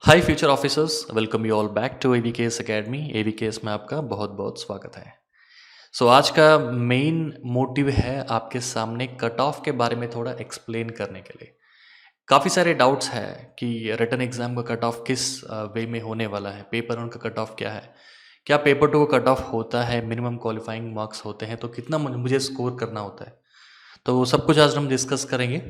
Hi future officers, welcome you all back to AVKS academy. AVKS में आपका बहुत बहुत स्वागत है। आज का मेन मोटिव है आपके सामने कट ऑफ के बारे में थोड़ा एक्सप्लेन करने के लिए। काफ़ी सारे डाउट्स है कि रिटन एग्जाम का कट ऑफ किस वे में होने वाला है, पेपर वन का कट ऑफ क्या है, क्या पेपर टू का कट ऑफ होता है, मिनिमम क्वालिफाइंग मार्क्स होते हैं, तो कितना मुझे स्कोर करना होता है। तो वो सब कुछ आज हम डिस्कस करेंगे।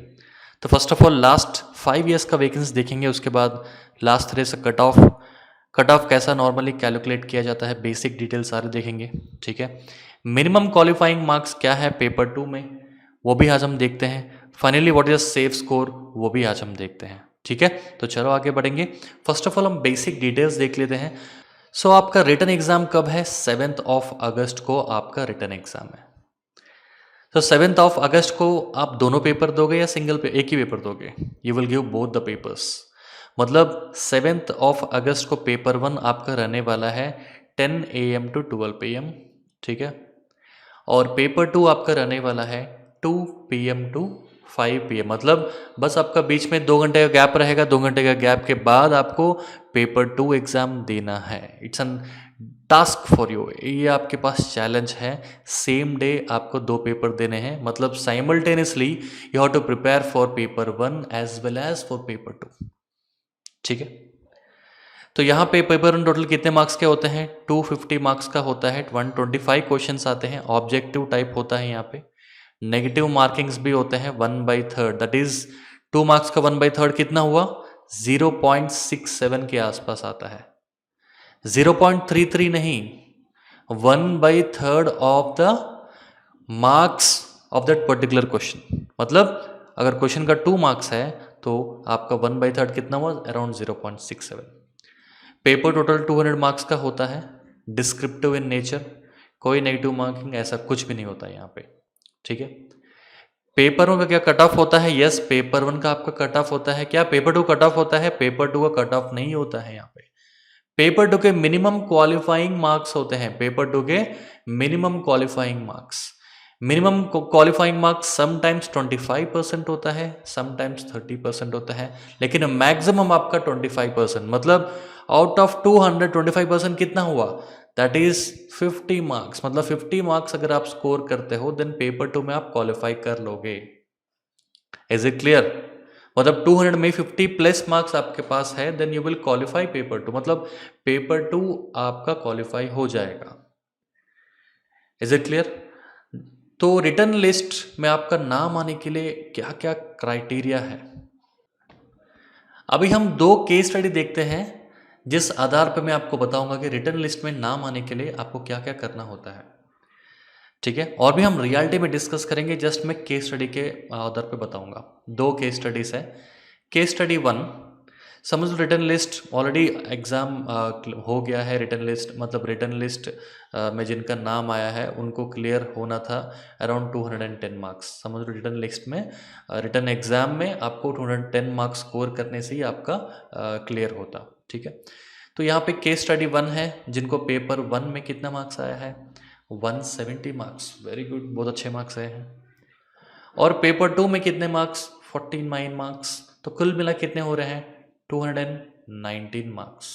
तो first of all last 5 years का वैकेंसी देखेंगे, उसके बाद लास्ट तरह से कट ऑफ कैसा नॉर्मली कैलकुलेट किया जाता है, बेसिक डिटेल सारे देखेंगे। ठीक है, मिनिमम क्वालिफाइंग मार्क्स क्या है पेपर टू में, वो भी आज हम देखते हैं। Finally what is safe score, वो भी आज हम देखते हैं। ठीक है, तो चलो आगे बढ़ेंगे। फर्स्ट ऑफ ऑल हम बेसिक डिटेल्स देख लेते हैं। आपका रिटन एग्जाम कब है? 7 अगस्त को आपका रिटन एग्जाम है। 7 अगस्त को आप दोनों पेपर दोगे या एक ही पेपर दोगे? You will give both the papers. मतलब 7 अगस्त को पेपर वन आपका रहने वाला है 10 AM to 12 PM। ठीक है, और पेपर टू आपका रहने वाला है 2 PM to 5 PM। मतलब बस आपका बीच में 2 घंटे का गैप रहेगा। 2 घंटे का गैप के बाद आपको पेपर टू एग्ज़ाम देना है। It's an task for you, ये आपके पास चैलेंज है। सेम डे आपको 2 पेपर देने हैं, मतलब simultaneously you have to prepare for paper one as well as for paper two. ठीक है, तो यहाँ पे पेपर वन टोटल कितने मार्क्स के होते हैं? 250 मार्क्स का होता है। 125 क्वेश्चंस आते हैं, ऑब्जेक्टिव टाइप होता है। यहाँ पे नेगेटिव मार्किंग्स भी होते हैं 1/3, दैट इज 2 मार्क्स का 1/3 कितना हुआ? 0.67 के आसपास आता है। 0.33 नहीं, 1/3 of the marks of that particular question. मतलब अगर क्वेश्चन का 2 मार्क्स है तो आपका 1/3 कितना हुआ? अराउंड 0.67। पेपर टोटल 200 मार्क्स का होता है, डिस्क्रिप्टिव इन नेचर, कोई नेगेटिव मार्किंग ऐसा कुछ भी नहीं होता यहाँ पे। ठीक है, पेपर वन का क्या कट ऑफ होता है? यस, पेपर वन का आपका कट ऑफ होता है। क्या पेपर टू कट ऑफ होता है? पेपर टू का कट ऑफ नहीं होता है। यहाँ पे पेपर टू के मिनिमम क्वालिफाइंग मार्क्स होते हैं। पेपर टू के minimum qualifying marks, minimum qualifying marks sometimes 25% होता है, समटाइम्स 30% होता है, लेकिन मैक्सिमम आपका 25%। मतलब आउट ऑफ 200 25% कितना हुआ? That is 50 marks. मतलब 50 मार्क्स अगर आप स्कोर करते हो देन पेपर टू में आप क्वालिफाई कर लोगे। Is it clear? मतलब 200 में 50 प्लस मार्क्स आपके पास है then you will qualify paper two. मतलब पेपर टू आपका क्वालिफाई हो जाएगा। Is it clear? तो रिटर्न लिस्ट में आपका नाम आने के लिए क्या क्या क्राइटेरिया है? अभी हम 2 केस स्टडी देखते हैं, जिस आधार पर मैं आपको बताऊंगा कि रिटर्न लिस्ट में नाम आने के लिए आपको क्या क्या करना होता है। ठीक है, और भी हम रियलिटी में डिस्कस करेंगे, जस्ट मैं केस स्टडी के आधार पे बताऊंगा। 2 केस स्टडीज है। केस स्टडी 1, समझ लो रिटर्न लिस्ट ऑलरेडी एग्जाम हो गया है। रिटर्न लिस्ट मतलब रिटर्न लिस्ट में जिनका नाम आया है उनको क्लियर होना था अराउंड 210 मार्क्स। समझ लो रिटर्न लिस्ट में रिटर्न एग्जाम में आपको 210 मार्क्स स्कोर करने से ही आपका क्लियर होता। ठीक है, तो यहाँ पे केस स्टडी 1 है, जिनको पेपर 1 में कितना मार्क्स आया है? 170 मार्क्स। वेरी गुड, बहुत अच्छे मार्क्स आए हैं। और पेपर 2 में कितने मार्क्स? 49 मार्क्स। तो कुल मिला कितने हो रहे हैं? 219 मार्क्स।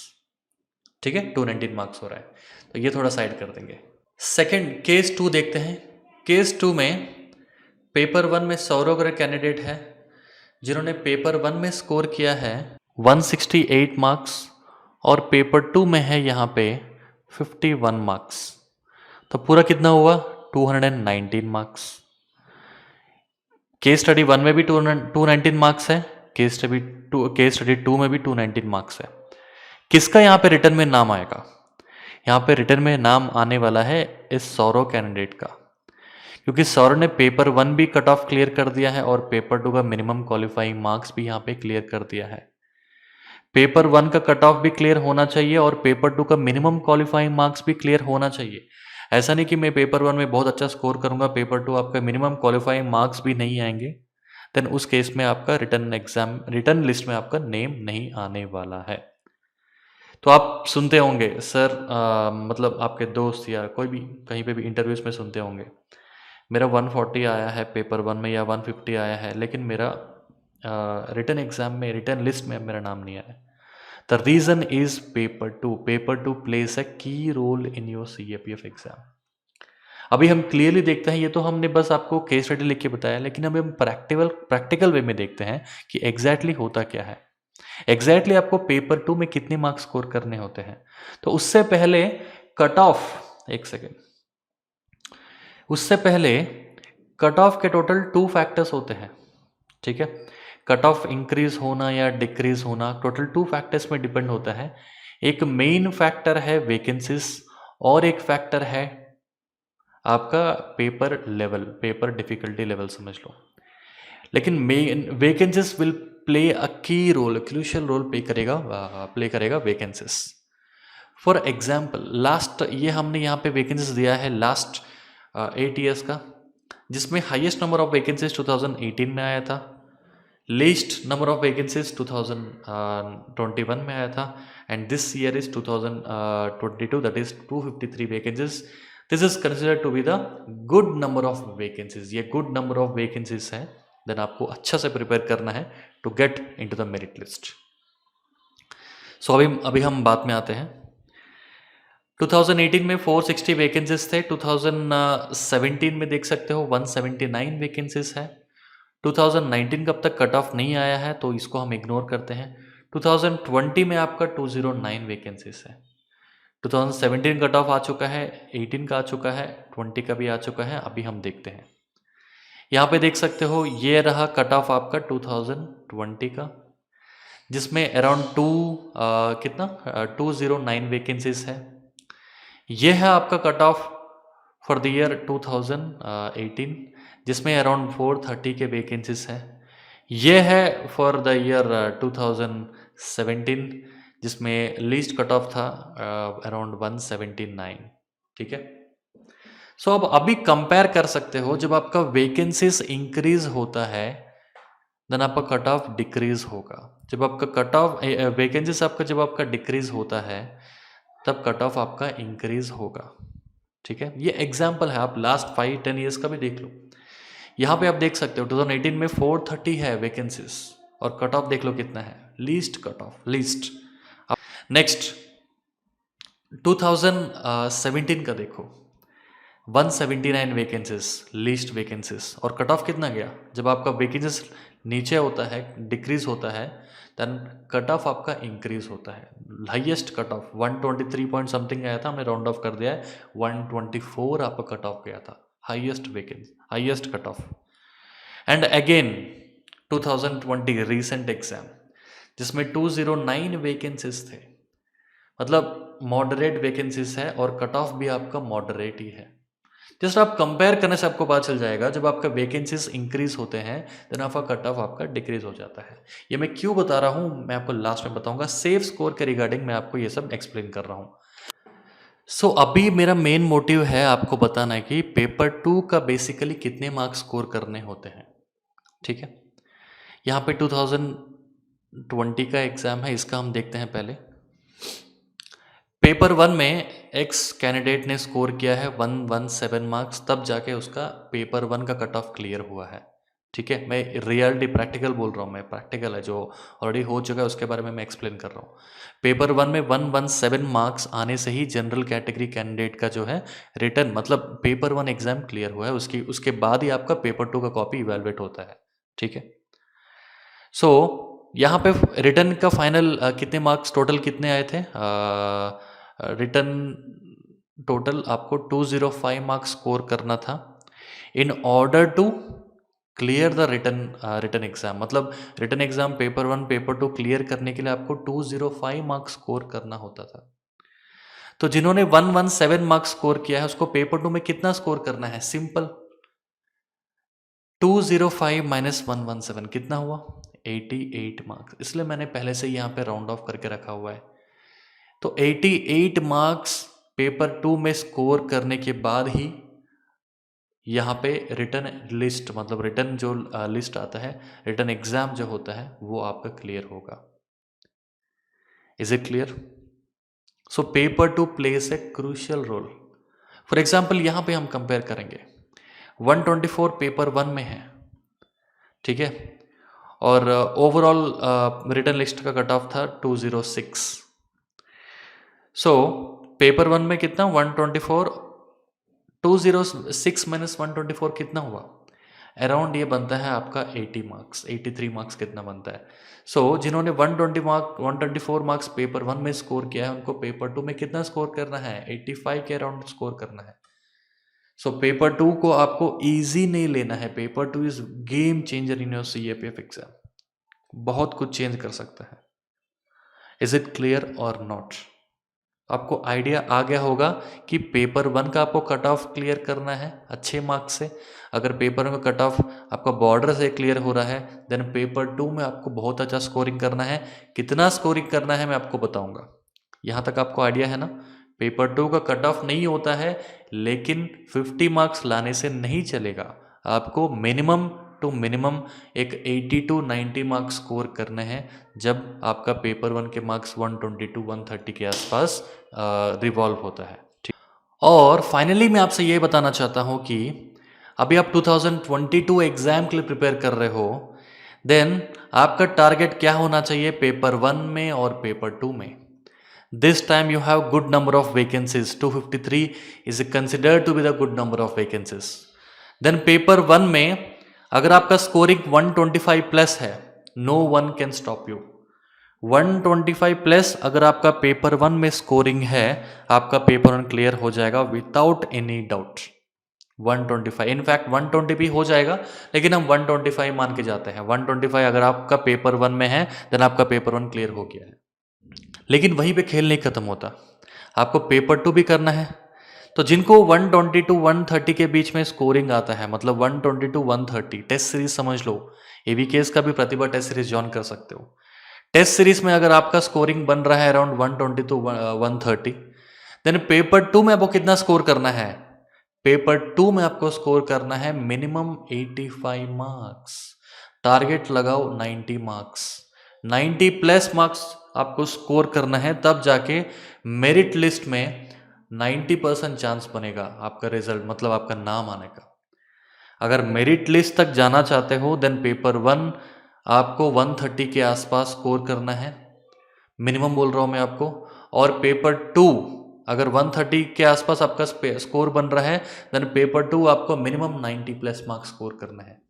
ठीक है, 219 मार्क्स हो रहा है, तो ये थोड़ा साइड कर देंगे। सेकंड केस 2 देखते हैं। केस 2 में पेपर 1 में सौरभ वगैरह कैंडिडेट है जिन्होंने पेपर 1 में स्कोर किया है 168 मार्क्स, और पेपर 2 में है यहाँ पे 51 मार्क्स। तो पूरा कितना हुआ? 219 मार्क्स। केस स्टडी 1 में भी 219 मार्क्स है, केस स्टडी 2 में भी 219 मार्क्स है। किसका यहाँ पे रिटर्न में नाम आएगा? यहाँ पे रिटर्न में नाम आने वाला है इस सौरव कैंडिडेट का, क्योंकि सौरव ने पेपर 1 भी कट ऑफ क्लियर कर दिया है और पेपर 2 का मिनिमम क्वालिफाइंग मार्क्स भी यहाँ पे क्लियर कर दिया है। पेपर 1 का कट ऑफ भी क्लियर होना चाहिए और पेपर 2 का मिनिमम क्वालिफाइंग मार्क्स भी क्लियर होना चाहिए। ऐसा नहीं कि मैं पेपर 1 में बहुत अच्छा स्कोर करूंगा, पेपर 2 आपका मिनिमम क्वालिफाइंग मार्क्स भी नहीं आएंगे, देन उस केस में आपका रिटर्न लिस्ट में आपका नेम नहीं आने वाला है। तो आप सुनते होंगे सर, मतलब आपके दोस्त या कोई भी कहीं पे भी इंटरव्यूज में सुनते होंगे, मेरा 140 आया है पेपर 1 में या 150 आया है, लेकिन मेरा रिटर्न एग्जाम में रिटर्न लिस्ट में मेरा नाम नहीं आया। The reason is paper two plays a key role in your CAPF exam. अभी हम क्लियरली देखते हैं, ये तो हमने बस आपको केस स्टडी लिख के बताया, लेकिन अभी हम प्रैक्टिकल वे में देखते हैं कि एग्जैक्टली होता क्या है। एग्जैक्टली आपको पेपर 2 में कितने मार्क्स स्कोर करने होते हैं। तो उससे पहले कट ऑफ, एक सेकेंड, उससे पहले कट ऑफ के टोटल 2 फैक्टर्स होते हैं, ठीक है। कट ऑफ इंक्रीज होना या डिक्रीज होना टोटल 2 फैक्टर्स में डिपेंड होता है। एक मेन फैक्टर है वैकेंसीज और एक फैक्टर है आपका paper level, paper difficulty level समझ लो। लेकिन main vacancies will play a key role, crucial role play करेगा वैकेंसीज। फॉर एग्जाम्पल लास्ट, ये हमने यहाँ पे वैकेंसीज दिया है लास्ट 8 ईयर्स का, जिसमें हाईएस्ट नंबर ऑफ वैकेंसीज 2018 में आया था, लीस्ट नंबर ऑफ वैकेंसीज 2021 में आया था, and this year is 2022, that is 253 vacancies. This is considered to be the good number of vacancies. ये गुड नंबर ऑफ वैकेंसीज है, देन आपको अच्छा से प्रिपेयर करना है to get into the merit list. So अभी हम बात में आते हैं। 2018 में 460 वैकेंसीज थे, 2017 में देख सकते हो 179 वैकेंसीज है। 2019 कब तक कट ऑफ नहीं आया है, तो इसको हम इग्नोर करते हैं। 2020 में आपका 209 वैकेंसीज है। 2017 कट ऑफ आ चुका है, 18 का आ चुका है, 20 का भी आ चुका है। अभी हम देखते हैं, यहाँ पे देख सकते हो ये रहा कट ऑफ आपका 2020 का, जिसमें अराउंड 209 वैकेंसीज है। ये है आपका cut off for the year 2018, जिसमें अराउंड 430 के वैकेंसीज है। ये है फॉर द ईयर 2017, जिसमें लीस्ट कट ऑफ था अराउंड 179, ठीक है। सो अब अभी कंपेयर कर सकते हो, जब आपका वैकेंसीज इंक्रीज होता है देन आपका कट ऑफ डिक्रीज होगा। जब आपका कट ऑफ वैकेंसीज आपका जब आपका डिक्रीज होता है तब कट ऑफ आपका इंक्रीज होगा, ठीक है। ये एग्जाम्पल है, आप लास्ट 5-10 ईयर्स का भी देख लो। यहाँ पे आप देख सकते हो 2018 में 430 है वैकेंसीज और कट ऑफ देख लो कितना है, least cut off, least. Next 2017 का देखो, 179 वैकेंसीज, लीस्ट वैकेंसीज, और कट ऑफ कितना गया। जब आपका वैकेंसीज नीचे होता है, डिक्रीज होता है, देन कट ऑफ आपका इंक्रीज होता है। Highest cut off 123 point something आया था, हमने राउंड ऑफ कर दिया है, 124 आपका कट ऑफ गया था, highest vacancy, highest cut off. And again 2020 recent exam, जिसमें 209 वैकेंसीज थे, मतलब मॉडरेट वैकेंसीज है और कट ऑफ भी आपका मॉडरेट ही है। जस्ट आप कंपेयर करने से आपको पता चल जाएगा, जब आपका वैकेंसीज इंक्रीज होते हैं देन आपका कट ऑफ आपका डिक्रीज हो जाता है। ये मैं क्यों बता रहा हूँ मैं आपको लास्ट में बताऊंगा, सेफ स्कोर के रिगार्डिंग मैं आपको ये सब एक्सप्लेन कर रहा हूँ। सो अभी मेरा मेन मोटिव है आपको बताना है कि पेपर 2 का बेसिकली कितने मार्क्स स्कोर करने होते हैं, ठीक है। यहाँ पे 2020 का एग्जाम है, इसका हम देखते हैं पहले। पेपर 1 में एक्स कैंडिडेट ने स्कोर किया है 117 मार्क्स, तब जाके उसका पेपर 1 का कट ऑफ क्लियर हुआ है, ठीक है। मैं रियलिटी प्रैक्टिकल बोल रहा हूँ, मैं प्रैक्टिकल है जो ऑलरेडी हो चुका है उसके बारे में मैं एक्सप्लेन कर रहा हूँ। पेपर 1 में 117 मार्क्स आने से ही जनरल कैटेगरी कैंडिडेट का जो है रिटर्न, मतलब पेपर 1 एग्जाम क्लियर हुआ है, उसके बाद ही आपका पेपर 2 का कॉपी इवेलुएट होता है, ठीक है। सो यहाँ पे रिटर्न का फाइनल कितने मार्क्स टोटल कितने आए थे, रिटर्न टोटल आपको 205 मार्क्स स्कोर करना था in order to clear the written exam. मतलब written exam paper 1 paper 2 clear करने के लिए आपको 205 मार्क्स स्कोर करना होता था। तो जिन्होंने 117 मार्क्स स्कोर किया है उसको पेपर 2 में कितना स्कोर करना है, सिंपल 205 माइनस 117 कितना हुआ, 88 मार्क्स। इसलिए मैंने पहले से यहाँ पे राउंड ऑफ करके रखा हुआ है। तो 88 मार्क्स पेपर 2 में स्कोर करने के बाद ही यहाँ पे रिटर्न लिस्ट, मतलब रिटर्न जो लिस्ट आता है, रिटर्न एग्जाम जो होता है वो आपका क्लियर होगा। Is it clear? So paper 2 places a crucial role. For example यहाँ पे हम कंपेयर करेंगे, 124 पेपर 1 में है, ठीक है, और ओवरऑल रिटन लिस्ट का कट ऑफ था 206। सो पेपर वन में कितना 124, 206 माइनस 124 कितना हुआ, अराउंड ये बनता है आपका 80 मार्क्स, 83 मार्क्स कितना बनता है। सो जिन्होंने 124 मार्क्स पेपर वन में स्कोर किया है उनको पेपर टू में कितना स्कोर करना है, 85 के अराउंड स्कोर करना है। सो पेपर टू को आपको इजी नहीं लेना है, paper two is game changer in your CAPF exam, बहुत कुछ चेंज कर सकता है। इज इट क्लियर और नॉट? आपको आइडिया आ गया होगा कि पेपर वन का आपको कट ऑफ क्लियर करना है अच्छे मार्क्स से। अगर पेपर में कट ऑफ आपका बॉर्डर से क्लियर हो रहा है देन पेपर टू में आपको बहुत अच्छा स्कोरिंग करना है। कितना स्कोरिंग करना है मैं आपको बताऊंगा। यहाँ तक आपको आइडिया है ना? पेपर टू का कट ऑफ नहीं होता है, लेकिन 50 मार्क्स लाने से नहीं चलेगा। आपको मिनिमम टू मिनिमम एक 80 टू 90 मार्क्स स्कोर करने हैं जब आपका पेपर वन के मार्क्स 120 टू 130 के आसपास रिवॉल्व होता है। ठीक। और फाइनली मैं आपसे ये बताना चाहता हूँ कि अभी आप 2022 एग्जाम के लिए प्रिपेयर कर रहे हो, देन आपका टारगेट क्या होना चाहिए पेपर वन में और पेपर टू में। This time you have good number of vacancies, 253 is considered to be the good number of vacancies. Then paper one में अगर आपका स्कोरिंग 125 प्लस है, no one can stop you. 125 plus अगर आपका paper one में scoring है, आपका paper one clear हो जाएगा विदाउट एनी डाउट। 125 इनफैक्ट 120 भी हो जाएगा, लेकिन हम 125 मान के जाते हैं। 125 अगर आपका पेपर वन में है देन आपका पेपर वन क्लियर हो गया है। लेकिन वहीं पे खेल नहीं खत्म होता, आपको पेपर टू भी करना है। तो जिनको 120 टू 130 के बीच में स्कोरिंग आता है, मतलब 120 टू 130 टेस्ट सीरीज समझ लो, ABKS का भी प्रतिभा टेस्ट सीरीज ज्वाइन कर सकते हो। टेस्ट सीरीज में अगर आपका स्कोरिंग बन रहा है around 120 to 130, then paper two में आपको कितना स्कोर करना है, पेपर टू में आपको स्कोर करना है मिनिमम 85 मार्क्स। टारगेट लगाओ 90 मार्क्स, 90 प्लस मार्क्स आपको स्कोर करना है, तब जाके मेरिट लिस्ट में 90% चांस बनेगा आपका रिजल्ट, मतलब आपका नाम आने का। अगर मेरिट लिस्ट तक जाना चाहते हो देन पेपर वन आपको 130 के आसपास स्कोर करना है, मिनिमम बोल रहा हूं मैं आपको। और पेपर टू अगर 130 के आसपास आपका स्कोर बन रहा है देन पेपर टू आपको मिनिमम 90 प्लस मार्क्स स्कोर करना है।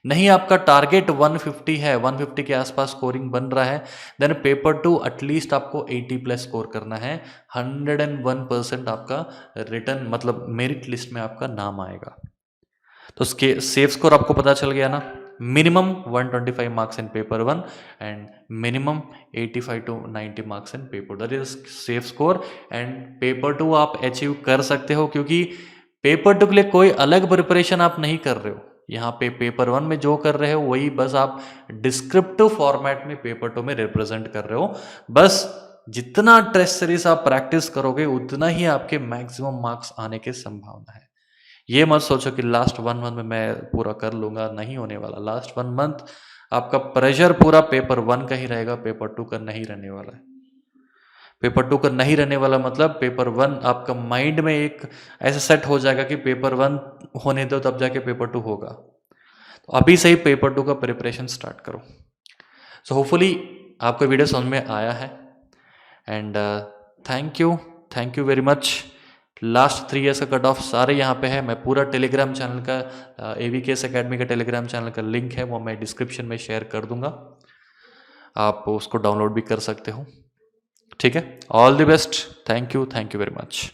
नहीं आपका टारगेट 150 है, 150 के आसपास स्कोरिंग बन रहा है, देन पेपर टू एटलीस्ट आपको 80 प्लस स्कोर करना है। 101% आपका रिटर्न मतलब मेरिट लिस्ट में आपका नाम आएगा। तो उसके सेफ स्कोर आपको पता चल गया ना, minimum 125 marks in paper one and minimum 85 to 90 marks in paper, that is safe score. And paper two आप अचीव कर सकते हो, क्योंकि पेपर टू के लिए कोई अलग प्रिपरेशन आप नहीं कर रहे हो। यहाँ पे पेपर वन में जो कर रहे हो वही बस आप डिस्क्रिप्टिव फॉर्मेट में पेपर टू में रिप्रेजेंट कर रहे हो। बस जितना टेस्ट सीरीज आप प्रैक्टिस करोगे उतना ही आपके मैक्सिमम मार्क्स आने की संभावना है। ये मत सोचो कि लास्ट 1 मंथ में मैं पूरा कर लूंगा, नहीं होने वाला। लास्ट 1 मंथ आपका प्रेशर पूरा पेपर वन का ही रहेगा, पेपर टू का नहीं रहने वाला है। पेपर टू का नहीं रहने वाला मतलब पेपर वन आपका माइंड में एक ऐसा सेट हो जाएगा कि पेपर वन होने दो तब जाके पेपर टू होगा। तो अभी से ही पेपर टू का प्रिपरेशन स्टार्ट करो। सो होपफुली आपको वीडियो समझ में आया है and thank you very much. Last 3 years का कट ऑफ सारे यहाँ पे है। मैं पूरा टेलीग्राम चैनल का ABKS अकेडमी का टेलीग्राम चैनल का लिंक है वो मैं डिस्क्रिप्शन में शेयर कर दूंगा, आप उसको डाउनलोड भी कर सकते हो। ठीक है, all the best, thank you very much.